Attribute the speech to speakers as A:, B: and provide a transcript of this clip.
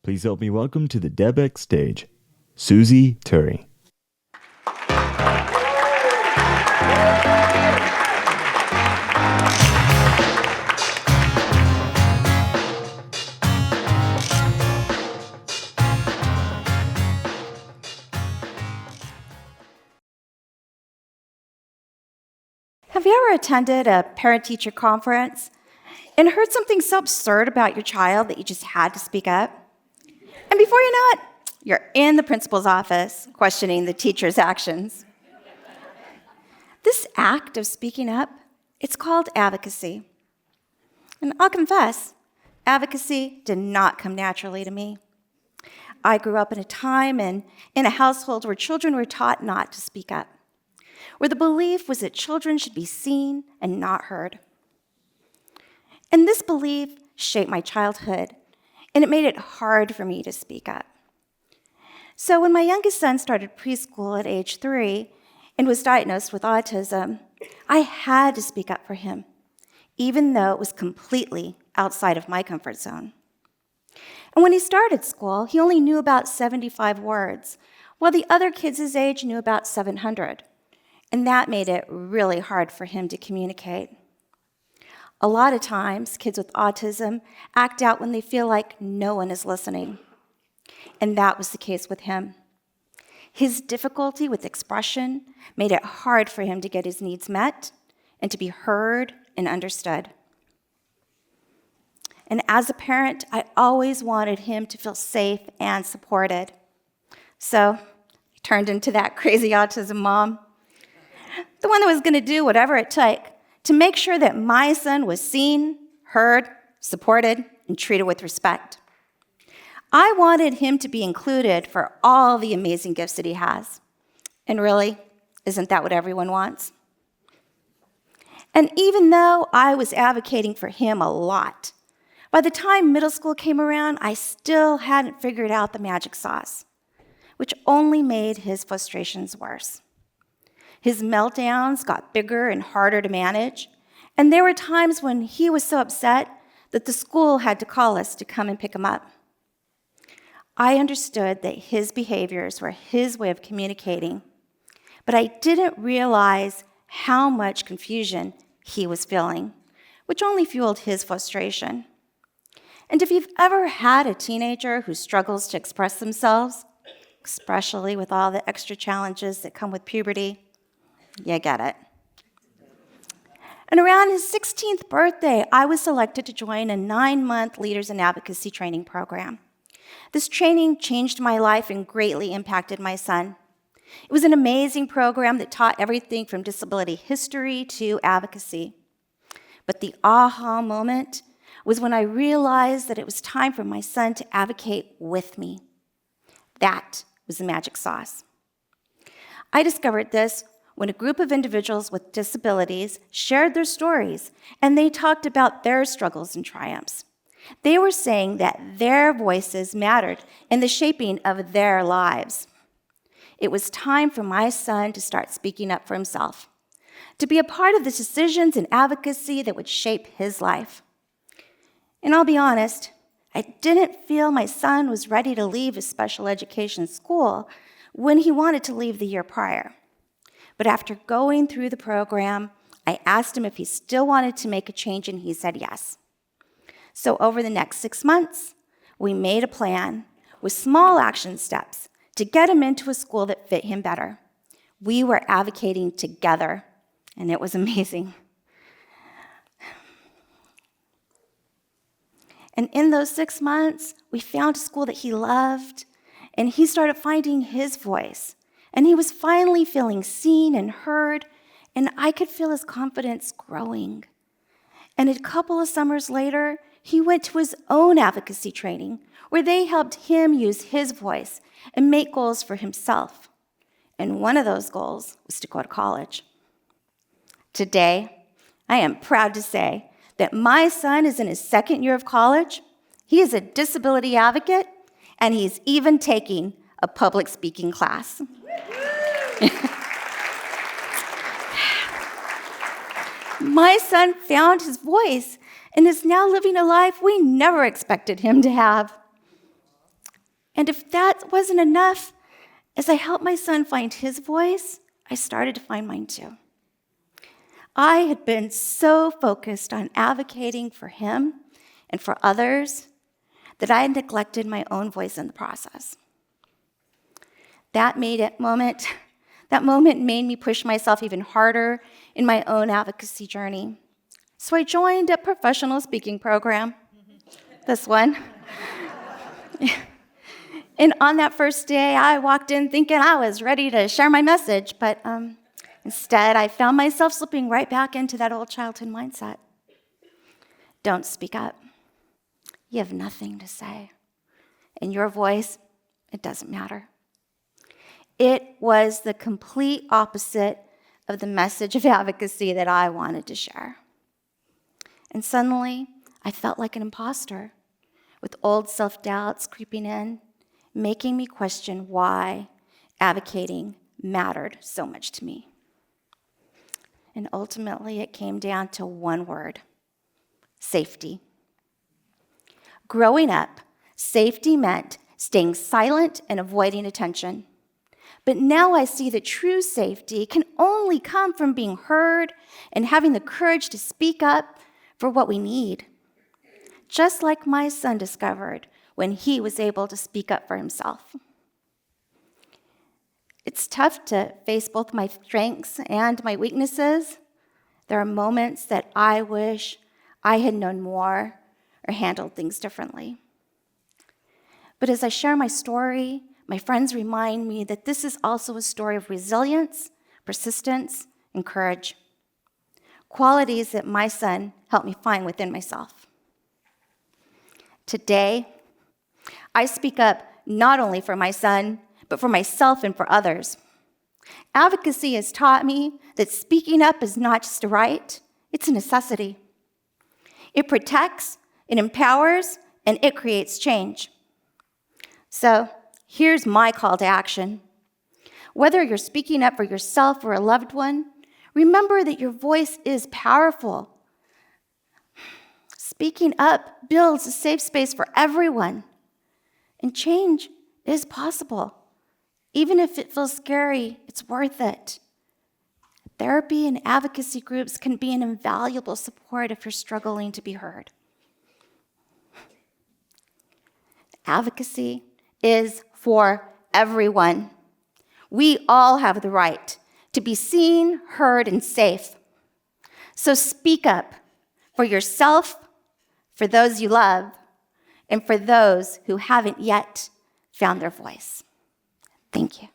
A: Please help me welcome to the DebX stage, Susie Turrey.
B: Have you ever attended a parent-teacher conference and heard something so absurd about your child that you just had to speak up? And before you know it, you're in the principal's office questioning the teacher's actions. This act of speaking up, it's called advocacy. And I'll confess, advocacy did not come naturally to me. I grew up in a time and in a household where children were taught not to speak up, where the belief was that children should be seen and not heard. And this belief shaped my childhood, and it made it hard for me to speak up. So when my youngest son started preschool at age 3 and was diagnosed with autism, I had to speak up for him, even though it was completely outside of my comfort zone. And when he started school, he only knew about 75 words, while the other kids his age knew about 700. And that made it really hard for him to communicate. A lot of times, kids with autism act out when they feel like no one is listening. And that was the case with him. His difficulty with expression made it hard for him to get his needs met and to be heard and understood. And as a parent, I always wanted him to feel safe and supported. So I turned into that crazy autism mom, the one that was going to do whatever it took to make sure that my son was seen, heard, supported, and treated with respect. I wanted him to be included for all the amazing gifts that he has. And really, isn't that what everyone wants? And even though I was advocating for him a lot, by the time middle school came around, I still hadn't figured out the magic sauce, which only made his frustrations worse. His meltdowns got bigger and harder to manage, and there were times when he was so upset that the school had to call us to come and pick him up. I understood that his behaviors were his way of communicating, but I didn't realize how much confusion he was feeling, which only fueled his frustration. And if you've ever had a teenager who struggles to express themselves, especially with all the extra challenges that come with puberty, you get it. And around his 16th birthday, I was selected to join a 9-month Leaders in Advocacy training program. This training changed my life and greatly impacted my son. It was an amazing program that taught everything from disability history to advocacy. But the aha moment was when I realized that it was time for my son to advocate with me. That was the magic sauce. I discovered this when a group of individuals with disabilities shared their stories and they talked about their struggles and triumphs. They were saying that their voices mattered in the shaping of their lives. It was time for my son to start speaking up for himself, to be a part of the decisions and advocacy that would shape his life. And I'll be honest, I didn't feel my son was ready to leave his special education school when he wanted to leave the year prior. But after going through the program, I asked him if he still wanted to make a change, and he said yes. So over the next 6 months, we made a plan with small action steps to get him into a school that fit him better. We were advocating together, and it was amazing. And in those 6 months, we found a school that he loved, and he started finding his voice. And he was finally feeling seen and heard, and I could feel his confidence growing. And a couple of summers later, he went to his own advocacy training, where they helped him use his voice and make goals for himself. And one of those goals was to go to college. Today, I am proud to say that my son is in his 2nd year of college. He is a disability advocate, and he's even taking a public speaking class. My son found his voice and is now living a life we never expected him to have. And if that wasn't enough, as I helped my son find his voice, I started to find mine too. I had been so focused on advocating for him and for others that I had neglected my own voice in the process. That moment made me push myself even harder in my own advocacy journey. So I joined a professional speaking program, this one. And on that first day, I walked in thinking I was ready to share my message, but instead, I found myself slipping right back into that old childhood mindset. Don't speak up. You have nothing to say. And your voice, it doesn't matter. It was the complete opposite of the message of advocacy that I wanted to share. And suddenly, I felt like an imposter, with old self-doubts creeping in, making me question why advocating mattered so much to me. And ultimately, it came down to one word: safety. Growing up, safety meant staying silent and avoiding attention. But now I see that true safety can only come from being heard and having the courage to speak up for what we need. Just like my son discovered when he was able to speak up for himself. It's tough to face both my strengths and my weaknesses. There are moments that I wish I had known more or handled things differently. But as I share my story, my friends remind me that this is also a story of resilience, persistence, and courage. Qualities that my son helped me find within myself. Today, I speak up not only for my son, but for myself and for others. Advocacy has taught me that speaking up is not just a right, it's a necessity. It protects, it empowers, and it creates change. So, here's my call to action. Whether you're speaking up for yourself or a loved one, remember that your voice is powerful. Speaking up builds a safe space for everyone. And change is possible. Even if it feels scary, it's worth it. Therapy and advocacy groups can be an invaluable support if you're struggling to be heard. Advocacy is for everyone. We all have the right to be seen, heard, and safe. So speak up for yourself, for those you love, and for those who haven't yet found their voice. Thank you.